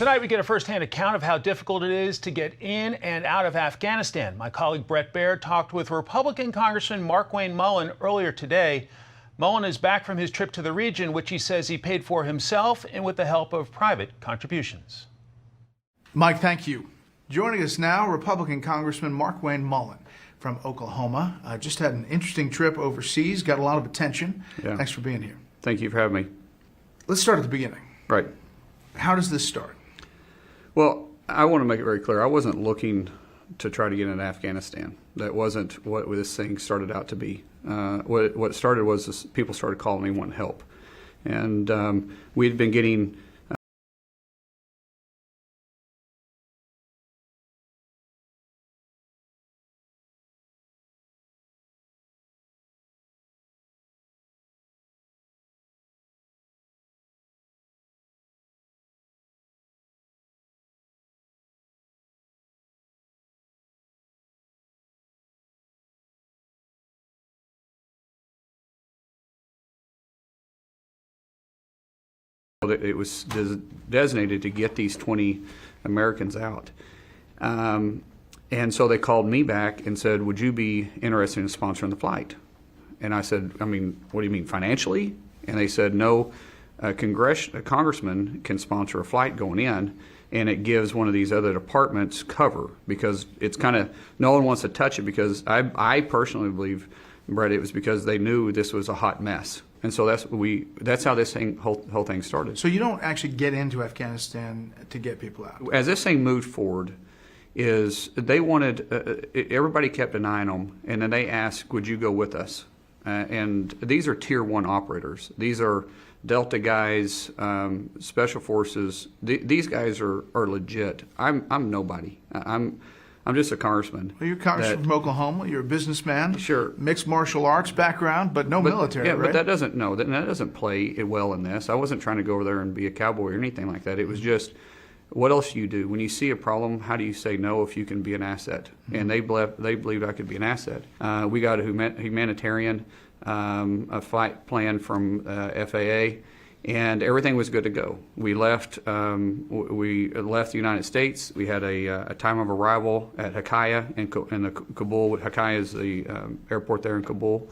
Tonight we get a first-hand account of how difficult it is to get in and out of Afghanistan. My colleague Brett Baird talked with Republican Congressman Markwayne Mullin earlier today. Mullin is back from his trip to the region, which he says he paid for himself and with the help of private contributions. Mike, thank you. Joining us now, Republican Congressman Markwayne Mullin from Oklahoma. Just had an interesting trip overseas, got a lot of attention. Yeah. Thanks for being here. Thank you for having me. Let's start at the beginning. Right. How does this start? Well, I want to make it very clear. I wasn't looking to try to get into Afghanistan. That wasn't what this thing started out to be. What started was this, people started calling me wanting help. And we had been getting it was designated to get these 20 Americans out. And so they called me back and said, would you be interested in sponsoring the flight? And I said, I mean, what do you mean, financially? And they said, no, a congressman can sponsor a flight going in, and it gives one of these other departments cover, because it's kind of, no one wants to touch it, because I personally believe, Brett, it was because they knew this was a hot mess. And so that's how this whole thing started. So you don't actually get into Afghanistan to get people out? As this thing moved forward, is they wanted, everybody kept an eye on them, and then they asked, would you go with us? And these are Tier 1 operators. These are Delta guys, Special Forces. These guys are legit. I'm nobody. I'm just a congressman. Well, you're a congressman from Oklahoma. You're a businessman. Sure. Mixed martial arts background, but no military, yeah, right? But that doesn't play it well in this. I wasn't trying to go over there and be a cowboy or anything like that. It was just, what else do you do? When you see a problem, how do you say no if you can be an asset? Mm-hmm. And they believed I could be an asset. We got a humanitarian a flight plan from FAA, and everything was good to go. We left the United States. We had a time of arrival at Hakaya in Kabul. Hakaya is the airport there in Kabul.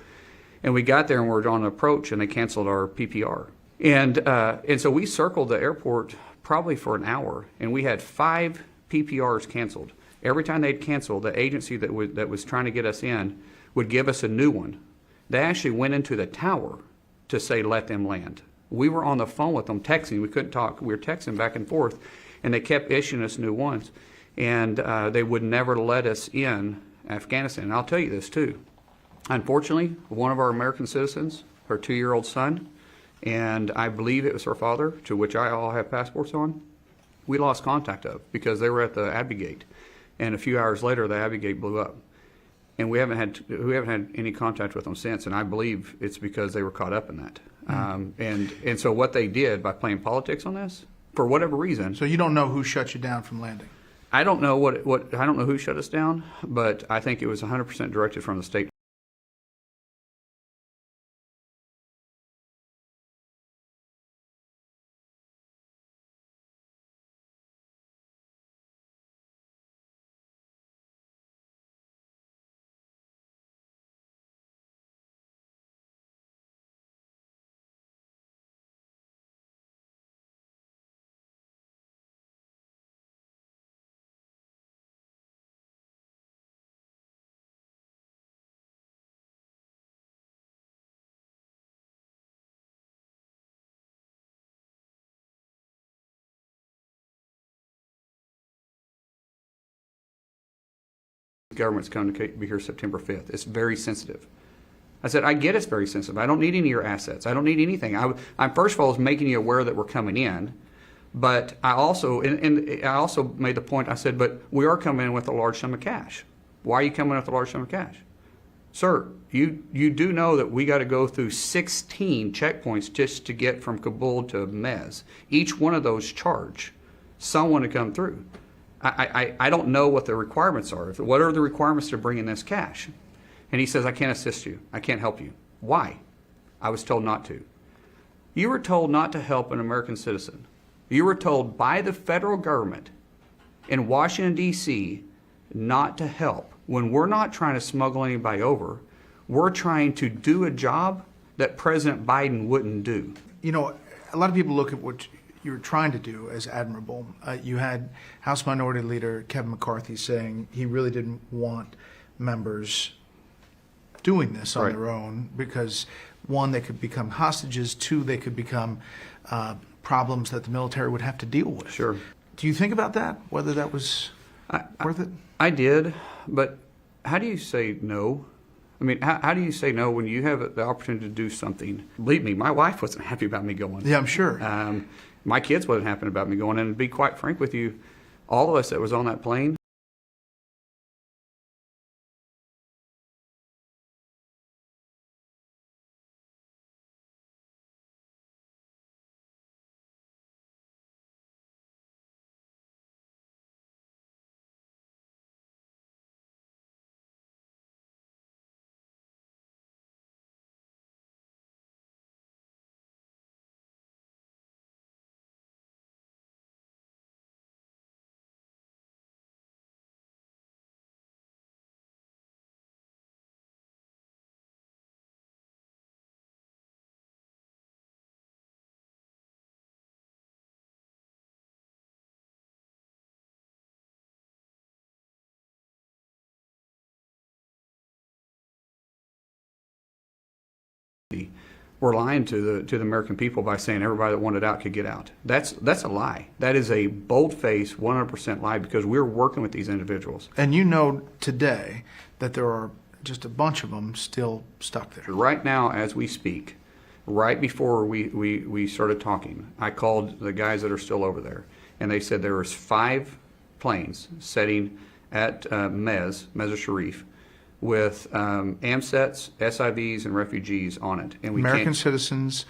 And we got there and we were on approach, and they canceled our PPR. And so we circled the airport probably for an hour, and we had 5 PPRs canceled. Every time they'd cancel, the agency that was trying to get us in would give us a new one. They actually went into the tower to say, let them land. We were on the phone with them texting. We couldn't talk. We were texting back and forth, and they kept issuing us new ones. And they would never let us in Afghanistan. And I'll tell you this, too. Unfortunately, one of our American citizens, her 2-year-old son, and I believe it was her father, to which I all have passports on, we lost contact of because they were at the Abbey Gate. And a few hours later, the Abbey Gate blew up. And we haven't had any contact with them since, and I believe it's because they were caught up in that. And so what they did by playing politics on this, for whatever reason. So you don't know who shut you down from landing? I don't know I don't know who shut us down, but I think it was 100% directed from the state. Government's coming to be here September 5th. It's very sensitive. I said, I get it's very sensitive. I don't need any of your assets. I don't need anything. I first of all was making you aware that we're coming in, but I also, and I also made the point, I said, but we are coming in with a large sum of cash. Why are you coming in with a large sum of cash? Sir, you do know that we got to go through 16 checkpoints just to get from Kabul to Mez. Each one of those charge someone to come through. I don't know what the requirements are. What are the requirements to bring in this cash? And he says, I can't assist you. I can't help you. Why? I was told not to. You were told not to help an American citizen You were told by the federal government in Washington, D.C. not to help. When we're not trying to smuggle anybody over, we're trying to do a job that President Biden wouldn't do. You know, a lot of people look at what you were trying to do as admirable. You had House Minority Leader Kevin McCarthy saying he really didn't want members doing this on their own because, one, they could become hostages, two, they could become problems that the military would have to deal with. Sure. Do you think about that, whether that was worth it? I did, but how do you say no? I mean, how do you say no when you have the opportunity to do something? Believe me, my wife wasn't happy about me going. Yeah, I'm sure. My kids wasn't happy about me going. And to be quite frank with you, all of us that was on that plane, we're lying to the American people by saying everybody that wanted out could get out. That's a lie. That is a bold-faced, 100% lie because we're working with these individuals. And you know today that there are just a bunch of them still stuck there. Right now, as we speak, right before we started talking, I called the guys that are still over there, and they said there was 5 planes sitting at Mazar-i-Sharif, with AMSETs, SIVs, and refugees on it, and we American citizens,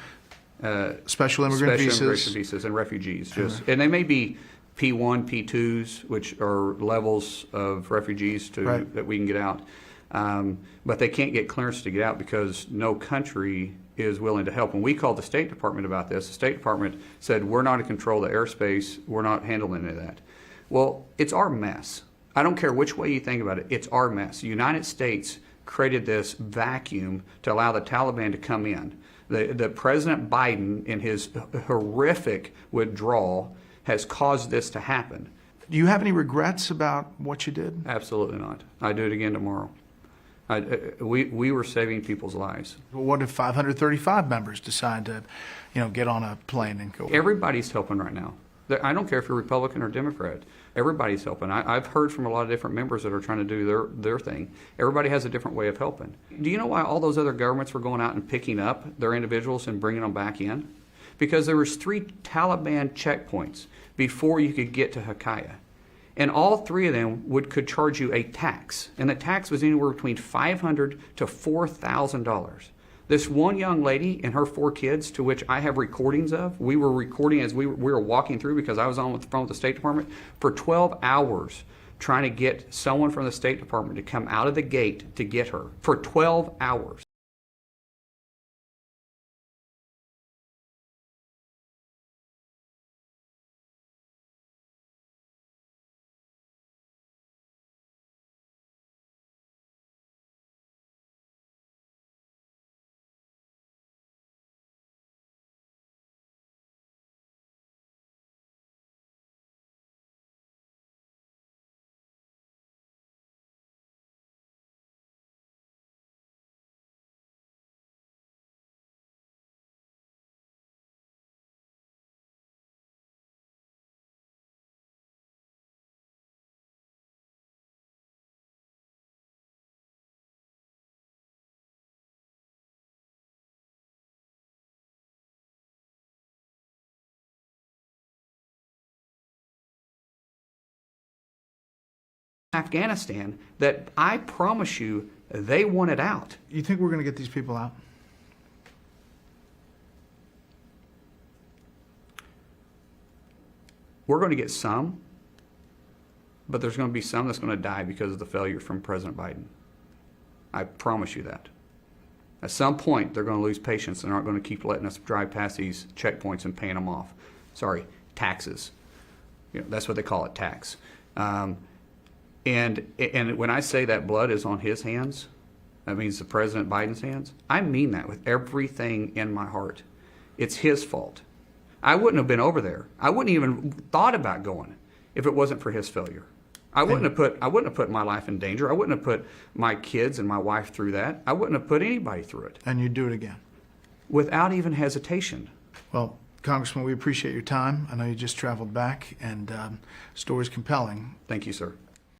special immigrant visas, and refugees. And they may be P1, P2s, which are levels of refugees that we can get out, but they can't get clearance to get out because no country is willing to help. When we called the State Department about this, the State Department said we're not in control of the airspace, we're not handling any of that. Well, it's our mess. I don't care which way you think about it, it's our mess. The United States created this vacuum to allow the Taliban to come in. The President Biden, in his horrific withdrawal, has caused this to happen. Do you have any regrets about what you did? Absolutely not. I'd do it again tomorrow. We were saving people's lives. Well, what if 535 members decide to, get on a plane and go? Everybody's helping right now. I don't care if you're Republican or Democrat. Everybody's helping. I've heard from a lot of different members that are trying to do their thing. Everybody has a different way of helping. Do you know why all those other governments were going out and picking up their individuals and bringing them back in? Because there was 3 Taliban checkpoints before you could get to Hakaya. And all 3 of them could charge you a tax. And the tax was anywhere between $500 to $4,000. This one young lady and her 4 kids, to which I have recordings of, we were recording as we were walking through because I was on the phone with the State Department for 12 hours trying to get someone from the State Department to come out of the gate to get her for 12 hours. Afghanistan that I promise you they wanted out. You think we're going to get these people out? We're going to get some, but there's going to be some that's going to die because of the failure from President Biden. I promise you that. At some point, they're going to lose patience and aren't going to keep letting us drive past these checkpoints and paying them off. Sorry, taxes. That's what they call it, tax. And when I say that blood is on his hands, that means the President Biden's hands. I mean that with everything in my heart. It's his fault. I wouldn't have been over there. I wouldn't even thought about going if it wasn't for his failure. I wouldn't have put my life in danger. I wouldn't have put my kids and my wife through that. I wouldn't have put anybody through it. And you'd do it again? Without even hesitation. Well, Congressman, we appreciate your time. I know you just traveled back, and the story's compelling. Thank you, sir.